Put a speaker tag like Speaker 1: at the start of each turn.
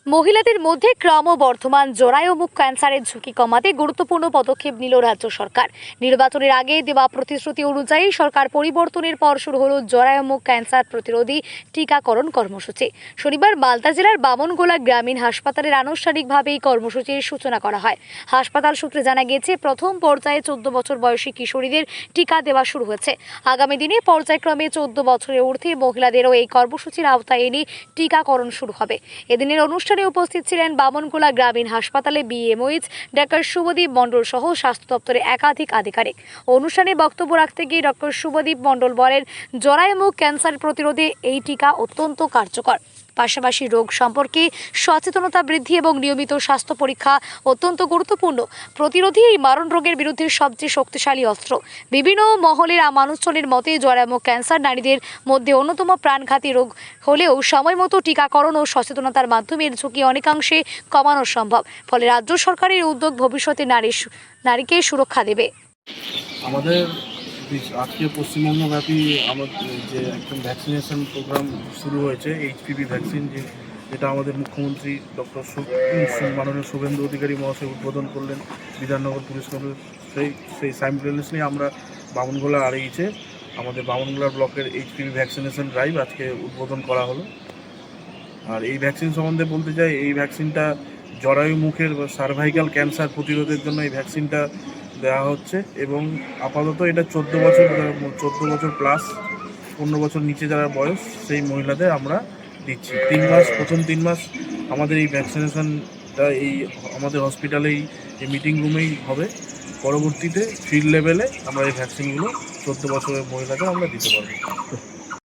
Speaker 1: মহিলাদের মধ্যে ক্রমবর্ধমান জরায়ু মুখ ক্যান্সারের ঝুঁকি কমাতে গুরুত্বপূর্ণ পদক্ষেপ নিল রাজ্য সরকার। নির্বাচনের আগে দেওয়া প্রতিশ্রুতি অনুযায়ী সরকার পরিবর্তনের পর শুরু হলো জরায়ু মুখ ক্যান্সার প্রতিরোধী টিকাকরণ কর্মসূচি। শনিবার মালদা জেলার বামনগোলা গ্রামীণ হাসপাতালের আনুষ্ঠানিকভাবে এই কর্মসূচির সূচনা করা হয়। হাসপাতাল সূত্রে জানা গেছে, প্রথম পর্যায়ে 14 বছর বয়সী কিশোরীদের টিকা দেওয়া শুরু হয়েছে। আগামী দিনে পর্যায়ক্রমে 14 বছরের ঊর্ধ্বে মহিলাদেরও এই কর্মসূচির আওতায় এনে টিকাকরণ শুরু হবে। এদিনের অনুষ্ঠানে উপস্থিত ছিলেন বামনগোলা গ্রামীণ হাসপাতালে বিএমওইচ ডক্টর শুভদীপ মণ্ডল সহ স্বাস্থ্য দপ্তরের একাধিক আধিকারিক। অনুষ্ঠানে বক্তব্য রাখতে গিয়ে ডক্টর শুভদীপ মণ্ডল বলেন, জরায়ু মুখ ক্যান্সার প্রতিরোধে এই টিকা অত্যন্ত কার্যকর। পাশাপাশি রোগ সম্পর্কে সচেতনতা বৃদ্ধি এবং নিয়মিত স্বাস্থ্য পরীক্ষা অত্যন্ত গুরুত্বপূর্ণ। প্রতিরোধী এই মারণ রোগের বিরুদ্ধে সবচেয়ে শক্তিশালী অস্ত্র। বিভিন্ন মহলের মানুষজনের মতে জরায়ু মুখ ক্যান্সার নারীদের মধ্যে অন্যতম প্রাণঘাতী রোগ হলেও সময় মতো টিকাকরণ ও সচেতনতার মাধ্যমে এর ঝুঁকি অনেকাংশে কমানো সম্ভব। ফলে রাজ্য সরকারের উদ্যোগ ভবিষ্যতে নারীকে সুরক্ষা দেবে।
Speaker 2: আমাদের আজকে পশ্চিমবঙ্গব্যাপী আমাদের যে একদম ভ্যাকসিনেশন প্রোগ্রাম শুরু হয়েছে, এইচপিভি ভ্যাকসিন, যেটা আমাদের মুখ্যমন্ত্রী ডক্টর মাননীয় শুভেন্দু অধিকারী মহাশয় উদ্বোধন করলেন বিধাননগর পুলিশ কলেজ। সেই সাইমultaneously আমরা বামনগোলা আরএইচে আমাদের বামনগোলা ব্লকের এইচপিভি ভ্যাকসিনেশন ড্রাইভ আজকে উদ্বোধন করা হলো। আর এই ভ্যাকসিন সম্বন্ধে বলতে চাই, এই ভ্যাকসিনটা জরায়ু মুখের সার্ভাইকাল ক্যান্সার প্রতিরোধের জন্য এই ভ্যাকসিনটা দেওয়া হচ্ছে এবং আপাতত এটা 14 বছর প্লাস 15 বছর নিচে যারা বয়স সেই মহিলাদের আমরা দিচ্ছি। 3 মাস, প্রথম 3 মাস আমাদের এই ভ্যাকসিনেশনটা আমাদের হসপিটালেই এই মিটিং রুমেই হবে। পরবর্তীতে ফিল্ড লেভেলে আমরা এই ভ্যাকসিনগুলো 14 বছরের মহিলাদের আমরা দিতে পারবো।